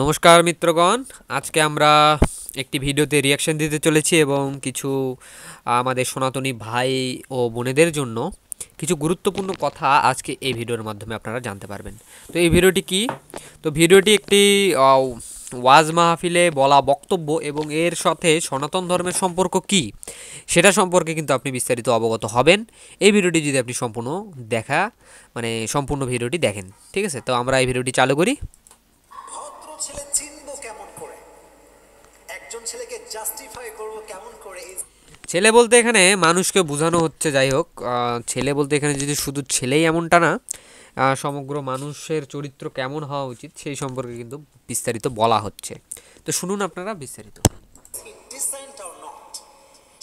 নমস্কার মিত্রগণ, আজকে আমরা একটি ভিডিওতে রিয়াকশন দিতে চলেছি এবং কিছু আমাদের সনাতনী ভাই ও বোনেদের জন্য কিছু গুরুত্বপূর্ণ কথা আজকে এই ভিডিওর মাধ্যমে আপনারা জানতে পারবেন। তো এই ভিডিওটি কি? তো ভিডিওটি একটি ওয়াজ মাহফিলে বলা বক্তব্য এবং এর সাথে সনাতন ধর্মের সম্পর্ক কি সেটা সম্পর্কে কিন্তু আপনি বিস্তারিত অবগত হবেন এই ভিডিওটি যদি আপনি সম্পূর্ণ ভিডিওটি দেখেন। ঠিক আছে, তো আমরা এই ভিডিওটি চালু করি। ছেলে চিনবো কেমন করে, একজন ছেলেকে জাস্টিফাই করব কেমন করে? ছেলে বলতে এখানে মানুষকে বোঝানো হচ্ছে। যাই হোক, ছেলে বলতে এখানে যদি শুধু ছেলেই এমনটা না, সমগ্র মানুষের চরিত্র কেমন হওয়া উচিত সেই সম্পর্কে কিন্তু বিস্তারিত বলা হচ্ছে। তো শুনুন আপনারা বিস্তারিত। ডিসেন্ট অর নট,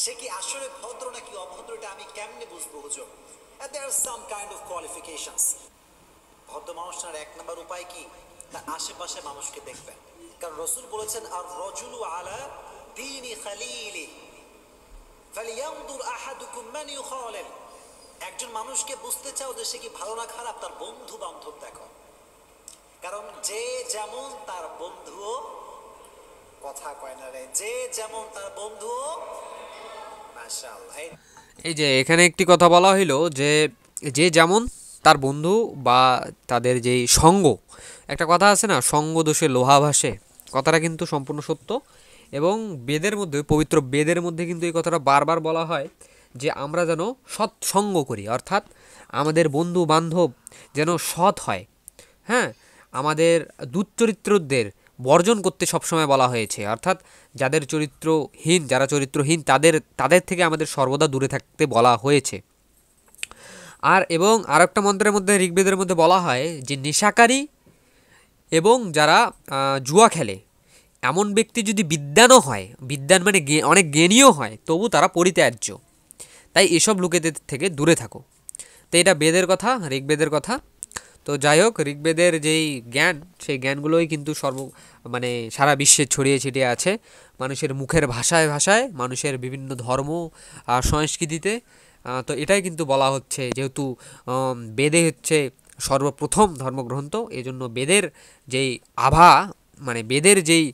সে কি আসলে ভদ্র নাকি অভদ্র, এটা আমি কেমনে বুঝবো হুজুর? দেয়ার আর সাম কাইন্ড অফ কোয়ালিফিকেশনস। ভদ্র মানুষটার এক নম্বর উপায় কি, তার আশেপাশে মানুষকে দেখবেন। কারণ রাসূল বলেছেন, আর রাজুলু আলা দীনি খালিলি ফালিয়ানদুর আহাদুকুম মান ইউখালিল। একজন মানুষকে বুঝতে চাও যে সে কি ভালো না খারাপ, তার বন্ধু বান্ধব দেখো। কারণ যে যেমন তার বন্ধুও, কথা কয় না রে, যে যেমন তার বন্ধুও। মাশাআল্লাহ। এই যে এখানে একটি কথা বলা হইলো যে যে যেমন তার বন্ধু বা তাদের যেই সঙ্গ, একটা কথা আছে না, সঙ্গ দোষে লোহা ভাসে, কথাটা কিন্তু সম্পূর্ণ সত্য। এবং বেদের মধ্যে, পবিত্র বেদের মধ্যে কিন্তু এই কথাটা বারবার বলা হয় যে আমরা যেন সৎসঙ্গ করি, অর্থাৎ আমাদের বন্ধু বান্ধব যেন সৎ হয়। হ্যাঁ, আমাদের দুশ্চরিত্রদের বর্জন করতে সবসময় বলা হয়েছে, অর্থাৎ যারা চরিত্রহীন তাদের থেকে আমাদের সর্বদা দূরে থাকতে বলা হয়েছে। এবং আরেকটা মন্ত্রের মধ্যে, ঋগ্বেদের মধ্যে বলা হয় যে নেশাকারী এবং যারা জুয়া খেলে এমন ব্যক্তি যদি বিদ্বানও হয়, বিদ্বান মানে অনেক জ্ঞানীও হয়, তবু তারা পরিত্যাজ্য। তাই এসব লোকেদের থেকে দূরে থাকো। তো এটা বেদের কথা, ঋগ্বেদের কথা। তো যাই হোক, ঋগ্বেদের যেই জ্ঞান, সেই জ্ঞানগুলোই কিন্তু সারা বিশ্বে ছড়িয়ে ছিটিয়ে আছে, মানুষের মুখের ভাষায় ভাষায়, মানুষের বিভিন্ন ধর্ম আর সংস্কৃতিতে। তো এটাই কিন্তু বলা হচ্ছে, যেহেতু বেদে হচ্ছে সর্বপ্রথম ধর্মগ্রন্থ, এজন্য বেদের যেই আভা, বেদের যেই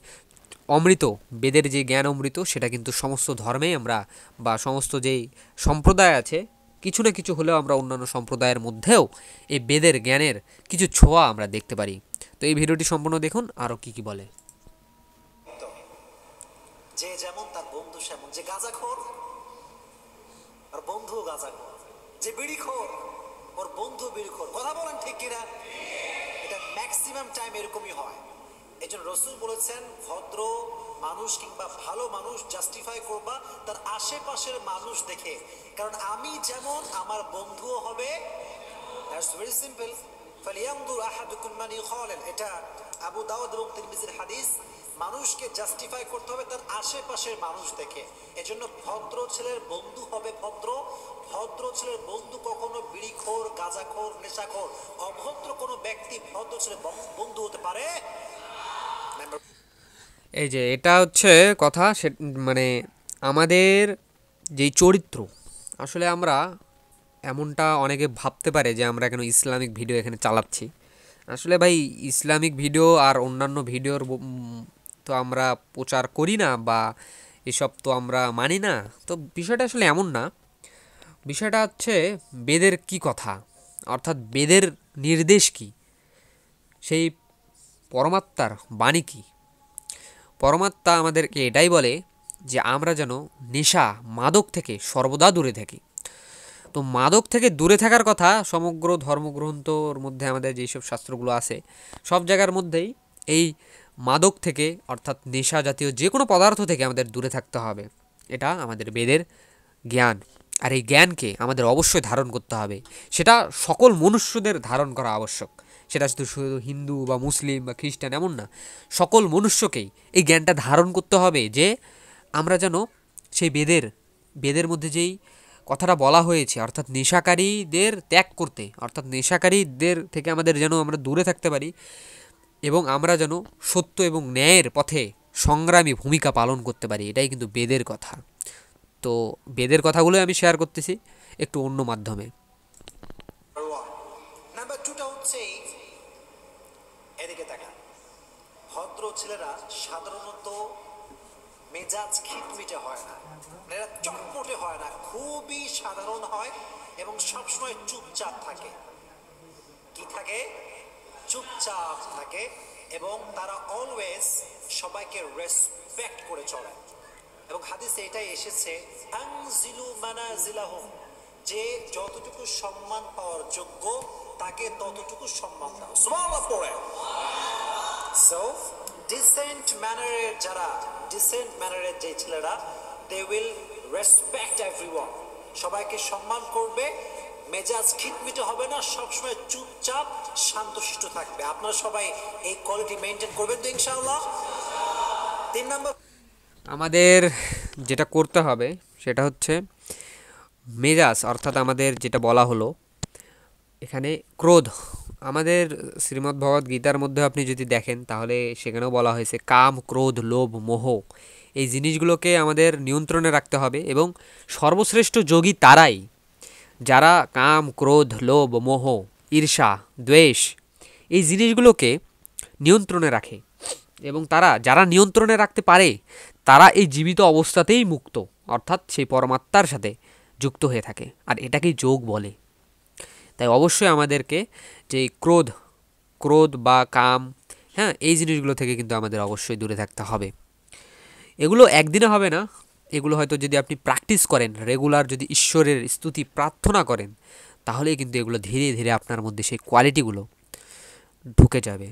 অমৃত, বেদের যে জ্ঞান অমৃত, সেটা কিন্তু সমস্ত ধর্মেই আমরা, বা সমস্ত যেই সম্প্রদায় আছে, কিছু না কিছু হলেও আমরা অন্যান্য সম্প্রদায়ের মধ্যেও এই বেদের জ্ঞানের কিছু ছোঁয়া আমরা দেখতে পারি। তো এই ভিডিওটি সম্পূর্ণ দেখুন আরও কি কি বলে। যে যেমন তার বন্ধু সেমন। যে গাঁজাখোর আর বন্ধুও গাঁজাখোর, যে বিড়িখোর ওর বন্ধু বিড়িখোর। কথা বলেন ঠিক কিনা? এটা ম্যাক্সিমাম টাইম এরকমই হয়। এই জন্য রসুল বলেছেন, ভদ্র মানুষ কিংবা ভালো মানুষ জাস্টিফাই করবা তার আশেপাশের মানুষ দেখে। কারণ আমি যেমন আমার বন্ধুও হবে। That's very simple. ফালিয়ানদুর আহাদুকুম মান ইউখালিল, এটা আবু দাউদ এবং তিরমিজির হাদিস। মানুষকে জাস্টিফাই করতে হবে তার আশেপাশের মানুষ দেখে। এজন্য ভদ্র ছেলের বন্ধু হবে ভদ্র। ভদ্র ছেলের বন্ধু কখনো বিড়িখোর, গাঁজাখোর, নেশাখোর। অভদ্র কোনো ব্যক্তি ভদ্র ছেলের বন্ধু হতে পারে? এই যে এটা হচ্ছে কথা, আমাদের যেই চরিত্র, আসলে আমরা এমনটা অনেকে ভাবতে পারে যে আমরা কেন ইসলামিক ভিডিও এখানে চালাচ্ছি। আসলে ভাই, ইসলামিক ভিডিও আর অন্যান্য ভিডিওর তো আমরা প্রচার করি না, বা এসব তো আমরা মানি না। তো বিষয়টা আসলে এমন না। বিষয়টা হচ্ছে বেদের কি কথা, অর্থাৎ বেদের নির্দেশ কি, সেই পরমাত্মার বাণী কি। পরমাত্মা আমাদেরকে এটাই বলে যে আমরা যেন নেশা, মাদক থেকে সর্বদা দূরে থাকি। তো মাদক থেকে দূরে থাকার কথা সমগ্র ধর্মগ্রন্থর মধ্যে, আমাদের যেসব শাস্ত্রগুলো আছে সব জায়গার মধ্যেই এই মাদক থেকে, অর্থাৎ নেশা জাতীয় যে কোনো পদার্থ থেকে আমাদের দূরে থাকতে হবে। এটা আমাদের বেদের জ্ঞান। আর এই জ্ঞানকে আমাদের অবশ্যই ধারণ করতে হবে। সেটা সকল মনুষ্যদের ধারণ করা আবশ্যক। সেটা শুধু হিন্দু বা মুসলিম বা খ্রিস্টান এমন না, সকল মনুষ্যকেই এই জ্ঞানটা ধারণ করতে হবে যে আমরা যেন সেই বেদের মধ্যে যেই কথাটা বলা হয়েছে, অর্থাৎ নেশাকারীদের ত্যাগ করতে, অর্থাৎ নেশাকারীদের থেকে আমাদের যেন আমরা দূরে থাকতে পারি, এবং আমরা যেন সত্য এবং ন্যায়ের পথে সংগ্রামী ভূমিকা পালন করতে পারি। এটাই কিন্তু বেদের কথা। তো বেদের কথাগুলোই আমি শেয়ার করতেছি একটু অন্য মাধ্যমে। নাম্বার টুটা হচ্ছে, এদিকে দেখা, ভদ্র ছেলেরা সাধারণত মেজাজ খিটমিটে হয় না, এরা চটপটে হয় না, খুবই সাধারণ হয় এবং সবসময় চুপচাপ থাকে। কি থাকে? চুপচাপ থাকে। এবং তারা অলওয়েজ সবাইকে রেসপেক্ট করে চলে। এবং হাদিসে এটাই এসেছে, আনজিলু মানাজিলাহুম, যে যতটুকু সম্মান পাওয়ার যোগ্য তাকে ততটুকু সম্মান দাও। সুবহানাল্লাহ পড়ে। সো ডিসেন্ট ম্যানারের যারা, ডিসেন্ট ম্যানারের যে ছেলেরা, দে উইল রেসপেক্ট এভরিওয়ান, সবাইকে সম্মান করবে, মেজাজ খিটমিটে হবে না, সবসময় চুপচাপ শান্তশিষ্ট থাকবে। আপনারা সবাই এই কোয়ালিটি মেনটেন করবেন তো ইনশাআল্লাহ। 3 নাম্বার, আমাদের যেটা করতে হবে সেটা হচ্ছে মেজাজ, অর্থাৎ আমাদের যেটা বলা হলো এখানে ক্রোধ। আমাদের শ্রীমদ্ ভগবদ গীতার মধ্যে আপনি যদি দেখেন তাহলে সেখানেও বলা হয়েছে কাম, ক্রোধ, লোভ, মোহ, এই জিনিসগুলোকে আমাদের নিয়ন্ত্রণে রাখতে হবে। এবং সর্বশ্রেষ্ঠ যোগী তারাই যারা কাম, ক্রোধ, লোভ, মোহ, ঈর্ষা, দ্বেষ এই জিনিসগুলোকে নিয়ন্ত্রণে রাখে। এবং তারা যারা নিয়ন্ত্রণে রাখতে পারে তারা এই জীবিত অবস্থাতেই মুক্ত, অর্থাৎ সেই পরমাত্মার সাথে যুক্ত হয়ে থাকে, আর এটাকেই যোগ বলে। তাই অবশ্যই আমাদেরকে যে ক্রোধ ক্রোধ বা কাম, হ্যাঁ, এই জিনিসগুলো থেকে কিন্তু আমাদের অবশ্যই দূরে থাকতে হবে। এগুলো একদিনে হবে না, এগুলো হয়তো যদি আপনি প্র্যাকটিস করেন, রেগুলার যদি ঈশ্বরের স্তুতি প্রার্থনা করেন, তাহলেই কিন্তু এগুলো ধীরে ধীরে আপনার মধ্যে সেই কোয়ালিটিগুলো ঢুকে যাবে।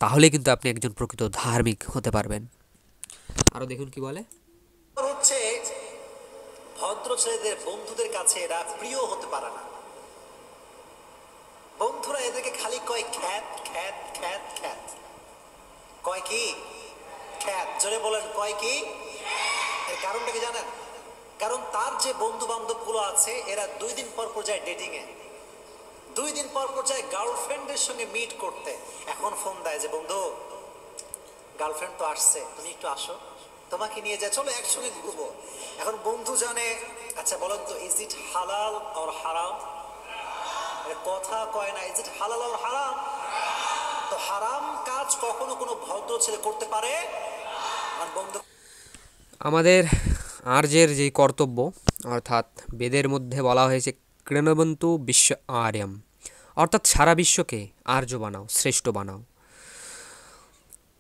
তাহলে কিন্তু আপনি একজন প্রকৃত ধার্মিক হতে পারবেন। আরও দেখুন কি বলে। হচ্ছে ভদ্র ছেলেদের বন্ধুদের কাছে এরা প্রিয় হতে পারে না। বন্ধুরা এদেরকে খালি কয় খ্যাত খ্যাত খ্যাত খ্যাত। কয় কি? খ্যাত। জোরে বলেন, কয় কি? এর কারণটা কি জানেন? কারণ তার যে বন্ধু বান্ধব গুলো আছে এরা 2 দিন পর পর যায় ডেটিং এ, 2 দিন পর পর যায় গার্লফ্রেন্ডের সঙ্গে মিট করতে। এখন ফোন দেয় যে বন্ধু গার্লফ্রেন্ড তো আসছে, তুমি একটু আসো, তোমাকে নিয়ে যায়, চলো একসঙ্গে ঘুরবো। এখন বন্ধু জানে, আচ্ছা বলেন তো, ইজ ইট হালাল অর হারাম? কথা কয় না, ইজ ইট হালাল অর হারাম? তো হারাম কাজ কখনো কোনো ভদ্র ছেলে করতে পারে? আর বন্ধু, আমাদের আর্যের যেই কর্তব্য, অর্থাৎ বেদের মধ্যে বলা হয়েছে কৃণবন্তু বিশ্ব আর্যম, অর্থাৎ সারা বিশ্বকে আর্য বানাও, শ্রেষ্ঠ বানাও।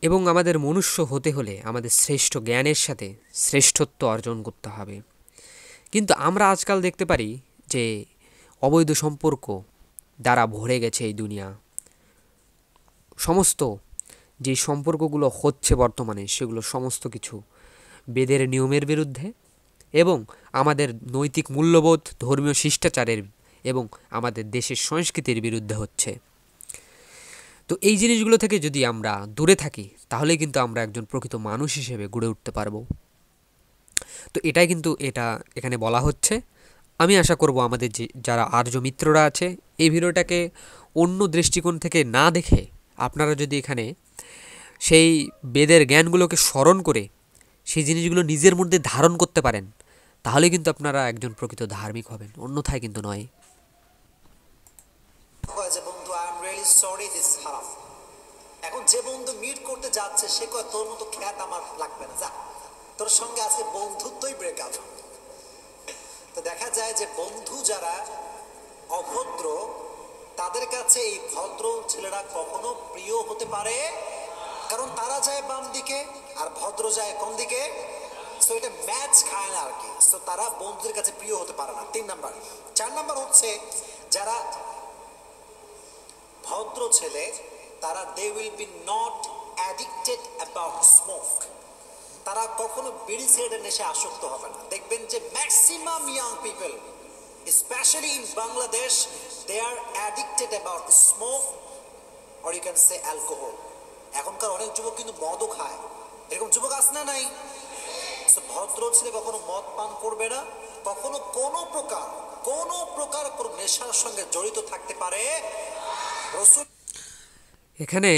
এবং আমাদের মনুষ্য হতে হলে আমাদের শ্রেষ্ঠ জ্ঞানের সাথে শ্রেষ্ঠত্ব অর্জন করতে হবে। কিন্তু আমরা আজকাল দেখতে পারি যে অবৈধ সম্পর্ক দ্বারা ভরে গেছে এই দুনিয়া। সমস্ত যে সম্পর্কগুলো হচ্ছে বর্তমানে সেগুলো সমস্ত কিছু বেদের নিয়মের বিরুদ্ধে এবং আমাদের নৈতিক মূল্যবোধ, ধর্মীয় শিষ্টাচারের এবং আমাদের দেশের সংস্কৃতির বিরুদ্ধে হচ্ছে। তো এই জিনিসগুলো থেকে যদি আমরা দূরে থাকি তাহলে কিন্তু আমরা একজন প্রকৃত মানুষ হিসেবে গড়ে উঠতে পারবো। তো এটাই কিন্তু এখানে বলা হচ্ছে। আমি আশা করব আমাদের যে যারা আর্য মিত্ররা আছে এই ভিডিওটাকে অন্য দৃষ্টিকোণ থেকে না দেখে আপনারা যদি এখানে সেই বেদের জ্ঞানগুলোকে স্মরণ করে সেই জিনিসগুলো নিজের মধ্যে ধারণ করতে পারেন, তাহলে কিন্তু আপনারা একজন প্রকৃত ধার্মিক হবেন, অন্যথায় কিন্তু নয়। কয় যে বন্ধু I am really sorry this হারাম। এখন যে বন্ধু মিট করতে যাচ্ছে সে কয় তোর মতো খ্যাত আমার লাগবে না, যা তোর সঙ্গে আছে বন্ধুত্বই ব্রেকআপ। তো দেখা যায় যে বন্ধু যারা অভদ্র তাদের কাছে এই ভদ্র ছেলেরা কখনো প্রিয় হতে পারে, কারণ তারা যায় বাম দিকে আর ভদ্র যায় কোন দিকে। সো এটা ম্যাচ খায় না আর কি। সো তারা বন্ধুদের কাছে প্রিয় হতে পারে না। 3 নাম্বার। 4 নাম্বার হচ্ছে যারা ভদ্র ছেলে তারা they will be not addicted about smoke. তারা কখনো বিড়ি সিগারেটের নেশে আসক্ত হবে না। দেখবেন যে maximum young people specially in Bangladesh they are addicted about smoke or you can say alcohol. এখনকার অনেক যুবক কিন্তু মদও খায়। এরকম যুবক আছে না নাই? ভদ্র ছেলে কখনো মদ পান করবে না, কখনো কোনো প্রকার কোনো নেশার সঙ্গে জড়িত থাকতে পারে। রসুল এখানে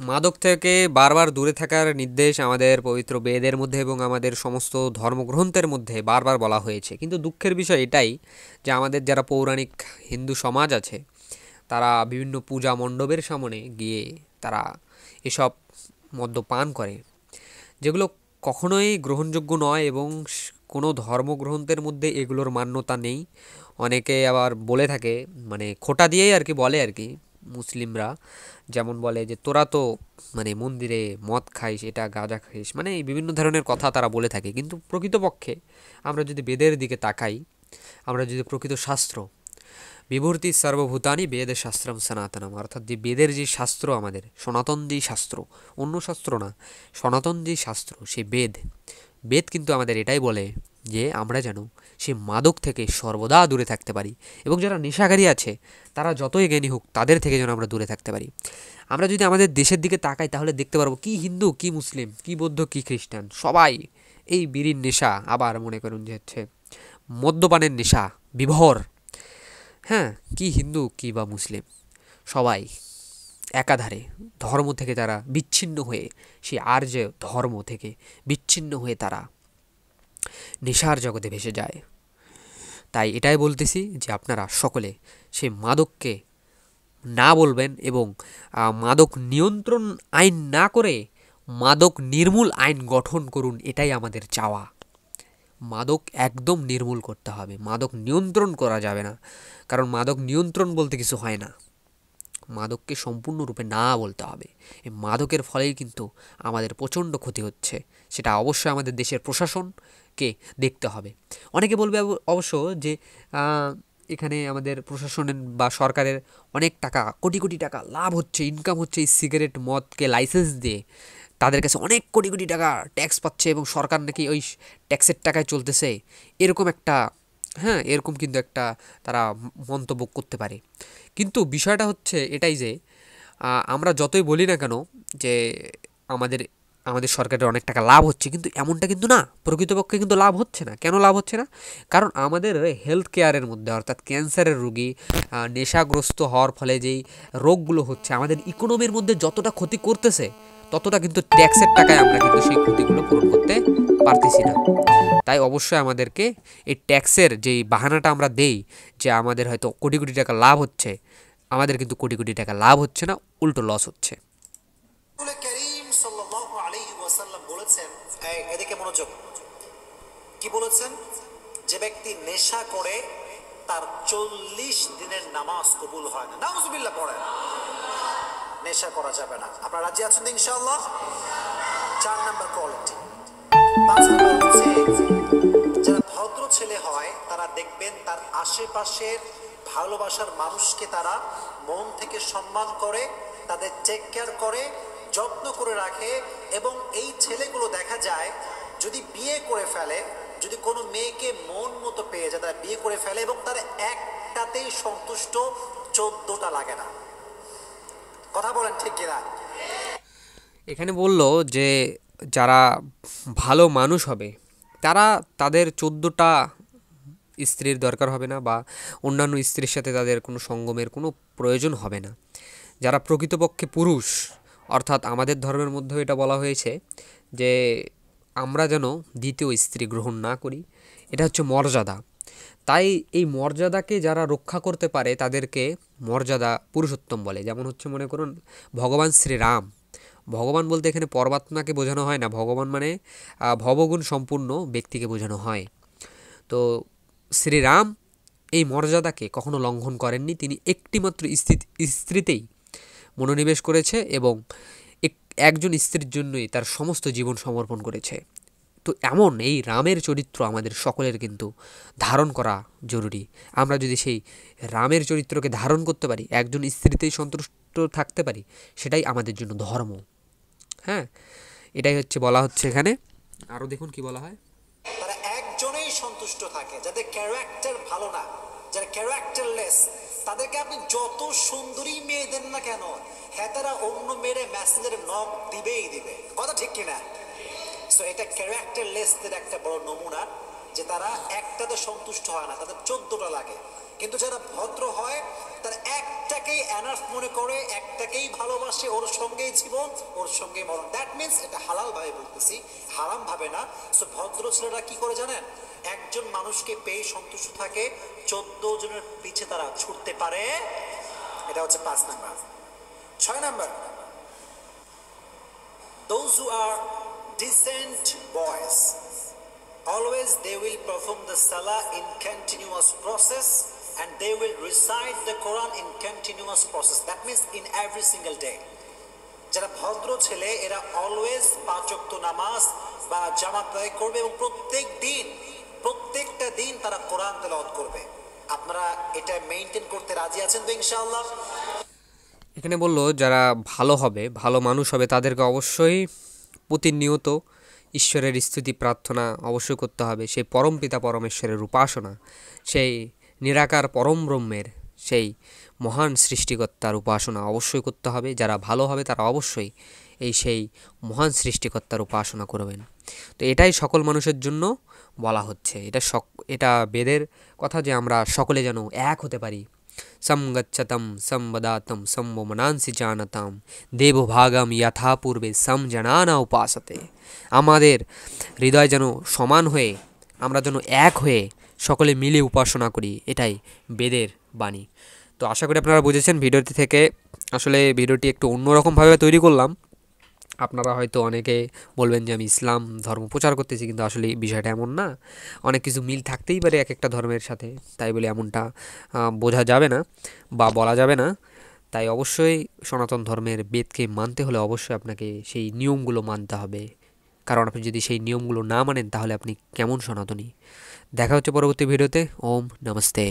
মাদক থেকে বারবার দূরে থাকার নির্দেশ আমাদের পবিত্র বেদের মধ্যে এবং আমাদের সমস্ত ধর্মগ্রন্থের মধ্যে বারবার বলা হয়েছে। কিন্তু দুঃখের বিষয় এটাই যে আমাদের যারা পৌরাণিক হিন্দু সমাজ আছে তারা বিভিন্ন পূজা মণ্ডপের সামনে গিয়ে তারা এসব মদ্যপান করে, যেগুলো কখনোই গ্রহণযোগ্য নয় এবং কোনো ধর্মগ্রন্থের মধ্যে এগুলোর মান্যতা নেই। অনেকে আবার বলে থাকে, মানে খোঁটা দিয়েই আর কি বলে আর কি, মুসলিমরা যেমন বলে যে তোরা তো মানে মন্দিরে মদ খাইস, এটা গাঁজা খাইস, মানে এই বিভিন্ন ধরনের কথা তারা বলে থাকে। কিন্তু প্রকৃতপক্ষে আমরা যদি বেদের দিকে তাকাই, আমরা যদি প্রকৃত শাস্ত্র বিভূতি সর্বভূতানি বেদ শাস্ত্রম সনাতনম, অর্থাৎ যে বেদের যে শাস্ত্র, আমাদের সনাতন যেই শাস্ত্র, অন্য শাস্ত্র না, সনাতন যেই শাস্ত্র, সেই বেদ, বেদ কিন্তু আমাদের এটাই বলে যে আমরা যেন সেই মাদক থেকে সর্বদা দূরে থাকতে পারি, এবং যারা নেশাকারী আছে তারা যতই জ্ঞানী হোক তাদের থেকে যেন আমরা দূরে থাকতে পারি। আমরা যদি আমাদের দেশের দিকে তাকাই তাহলে দেখতে পারবো কি হিন্দু, কি মুসলিম, কি বৌদ্ধ, কি খ্রিস্টান, সবাই এই বিড়ির নেশা, আবার মনে করুন যে হচ্ছে মদ্যপানের নেশা বিভোর। হ্যাঁ, কি হিন্দু কি বা মুসলিম, সবাই একাধারে ধর্ম থেকে তারা বিচ্ছিন্ন হয়ে, সেই আর্য ধর্ম থেকে বিচ্ছিন্ন হয়ে তারা নেশার জগতে ভেসে যায়। তাই এটাই বলতেছি যে আপনারা সকলে সেই মাদককে না বলবেন, এবং মাদক নিয়ন্ত্রণ আইন না করে মাদক নির্মূল আইন গঠন করুন, এটাই আমাদের চাওয়া। মাদক একদম নির্মূল করতে হবে, মাদক নিয়ন্ত্রণ করা যাবে না, কারণ মাদক নিয়ন্ত্রণ বলতে কিছু হয় না, মাদককে সম্পূর্ণরূপে না বলতে হবে। এই মাদকের ফলেই কিন্তু আমাদের প্রচণ্ড ক্ষতি হচ্ছে, সেটা অবশ্যই আমাদের দেশের প্রশাসনকে দেখতে হবে। অনেকে বলবে অবশ্য যে এখানে আমাদের প্রশাসনের বা সরকারের অনেক টাকা, কোটি কোটি টাকা লাভ হচ্ছে, ইনকাম হচ্ছে এই সিগারেট মদকে লাইসেন্স দিয়ে, তাদের কাছে অনেক কোটি কোটি টাকা ট্যাক্স পাচ্ছে এবং সরকার নাকি ওই ট্যাক্সের টাকায় চলতেছে, এরকম একটা, হ্যাঁ এরকম কিন্তু একটা তারা মন্তব্য করতে পারে। কিন্তু বিষয়টা হচ্ছে এটাই যে আমরা যতই বলি না কেন যে আমাদের আমাদের সরকারের অনেক টাকা লাভ হচ্ছে, কিন্তু এমনটা কিন্তু না, প্রকৃতপক্ষে কিন্তু লাভ হচ্ছে না। কেন লাভ হচ্ছে না? কারণ আমাদের হেলথ কেয়ারের মধ্যে, অর্থাৎ ক্যান্সারের রোগী, নেশাগ্রস্ত হওয়ার ফলে যেই রোগগুলো হচ্ছে, আমাদের ইকোনমির মধ্যে যতটা ক্ষতি করতেছে, ততটা কিন্তু ট্যাক্সের টাকায় আমরা কিন্তু সেই ক্ষতিগুলো পূরণ করতে পারতেছি না। তাই অবশ্যই আমাদেরকে এই ট্যাক্সের যেই বাহানাটা আমরা দেই যে আমাদের হয়তো কোটি কোটি টাকা লাভ হচ্ছে, আমাদের কিন্তু কোটি কোটি টাকা লাভ হচ্ছে না, উল্টো লস হচ্ছে। করিম সাল্লাল্লাহু আলাইহি ওয়াসাল্লাম বলেছেন, এদিকে মনোযোগ, কি বলেছেন? যে ব্যক্তি নেশা করে তার 40 দিনের নামাজ কবুল হয় না। নাউজুবিল্লাহ পড়েন। নেশা করা যাবে না। আপনারা রাজি আছেন ইনশাআল্লাহ? 4 নাম্বার কোয়ালিটি। 5 নাম্বার হচ্ছে যারা ভদ্র ছেলে হয় তারা দেখবেন তার আশেপাশের ভালোবাসার মানুষকে তারা মন থেকে সম্মান করে, তাদের টেক কেয়ার করে, যত্ন করে রাখে। এবং এই ছেলেগুলো দেখা যায় যদি বিয়ে করে ফেলে, যদি কোনো মেয়েকে মন মতো পেয়ে যায়, তারা বিয়ে করে ফেলে এবং তারা একটাতেই সন্তুষ্ট, 14টা লাগে না। কথা বলেন ঠিক কিনা? এখানে বলল যে যারা ভালো মানুষ হবে তারা, তাদের 14টা স্ত্রীর দরকার হবে না, বা অন্যান্য স্ত্রীর সাথে তাদের কোনো সঙ্গমের কোনো প্রয়োজন হবে না। যারা প্রকৃতপক্ষে পুরুষ, অর্থাৎ আমাদের ধর্মের মধ্যেও এটা বলা হয়েছে যে আমরা যেন দ্বিতীয় স্ত্রী গ্রহণ না করি, এটা হচ্ছে মর্যাদা। তাই এই মর্যাদাকে যারা রক্ষা করতে পারে তাদেরকে মর্যাদা পুরুষোত্তম বলে। যেমন হচ্ছে মনে করুন ভগবান শ্রীরাম, ভগবান বলতে এখানে পরমাত্মাকে বোঝানো হয় না, ভগবান মানে ভবগুণ সম্পূর্ণ ব্যক্তিকে বোঝানো হয়। তো শ্রীরাম এই মর্যাদাকে কখনো লঙ্ঘন করেননি, তিনি একটিমাত্র স্ত্রীতেই মনোনিবেশ করেছে এবং একজন স্ত্রীর জন্যই তার সমস্ত জীবন সমর্পণ করেছে। তো এমন এই রামের চরিত্র আমাদের সকলের কিন্তু ধারণ করা জরুরি। আমরা যদি সেই রামের চরিত্রকে ধারণ করতে পারি, একজন স্ত্রীতেই সন্তুষ্ট থাকতে পারি, সেটাই আমাদের জন্য ধর্ম। হ্যাঁ, এটাই হচ্ছে বলা হচ্ছে এখানে। আরও দেখুন কি বলা হয়, তারা একজনেই সন্তুষ্ট থাকে, যাদের ক্যারেক্টার ভালো না, যারা ক্যারেক্টারলেস, তাদেরকে আপনি যত সুন্দরী মেয়ে দেন না কেন, হ্যাঁ তারা অন্য মেয়েরে মেসেঞ্জারে নক দিবেই দিবে। কথা ঠিক কিনা? সো এটা ক্যারেক্টারলেসদের একটা বড় নমুনা, যে তারা একটাতে সন্তুষ্ট হয় না, তাদের 14টা লাগে। কিন্তু যারা ভদ্র হয় তারা একটাকেই এনাফ মনে করে, একটাকেই ভালোবাসে, ওর সঙ্গেই জীবন, ওর সঙ্গেই মরণ। দ্যাট মিনস এটা হালাল ভাবে বলতেছি, হারাম ভাবে না। সো ভদ্র ছেলেরা কি করে জানেন? একজন মানুষকে পেয়ে সন্তুষ্ট থাকে, 14 জনের পিছে তারা ছুটতে পারে। এটা হচ্ছে 5 number. 6 number, those who are decent boys, always they will perform the salah in continuous process and they will recite the Quran in continuous process. That means in every single day. যারা ভদ্র ছেলে এরা always 5 ওয়াক্ত নামাজ বা জামাত আদায় করবে এবং প্রত্যেকটা দিন তারা কোরআন তেলাওয়াত করবে। আপনারা এটা মেইনটেইন করতে রাজি আছেন তো ইনশাআল্লাহ? এখানে বললো যারা ভালো হবে, ভালো মানুষ হবে, তাদেরকে অবশ্যই প্রতিনিয়ত ঈশ্বরের স্তুতি প্রার্থনা অবশ্যই করতে হবে, সেই পরম পিতা পরমেশ্বরের উপাসনা, সেই নিরাকার পরম ব্রহ্মের, সেই মহান সৃষ্টিকর্তার উপাসনা অবশ্যই করতে হবে। যারা ভালো হবে তারা অবশ্যই সেই মহান সৃষ্টিকর্তার উপাসনা করবেন। তো এটাই সকল মানুষের জন্য বলা হচ্ছে, এটা বেদের কথা যে আমরা সকলে যেন এক হতে পারি। সমগচ্ছতম সম্বদাতম সম্বমনাংসি জানতাম দেবভাগম যথা পূর্বে সমজনানা উপাসতে। আমাদের হৃদয় যেন সমান হয়ে, আমরা যেন এক হয়ে সকলে মিলে উপাসনা করি, এটাই বেদের বাণী। তো আশা করি আপনারা বুঝেছেন ভিডিওটি থেকে। আসলে ভিডিওটি একটু অন্যরকমভাবে তৈরি করলাম। আপনারা হয়তো অনেকে বলবেন যে আমি ইসলাম ধর্ম প্রচার করতেছি, কিন্তু আসলে বিষয়টা এমন না। অনেক কিছু মিল থাকতেই পারে এক একটা ধর্মের সাথে, তাই বলে এমনটা বোঝা যাবে না বা বলা যাবে না। তাই অবশ্যই সনাতন ধর্মের বেদকে মানতে হলে অবশ্যই আপনাকে সেই নিয়মগুলো মানতে হবে, কারণ আপনি যদি সেই নিয়মগুলো না মানেন তাহলে আপনি কেমন সনাতনী। দেখা হচ্ছে পরবর্তী ভিডিওতে। ওম নমস্তে।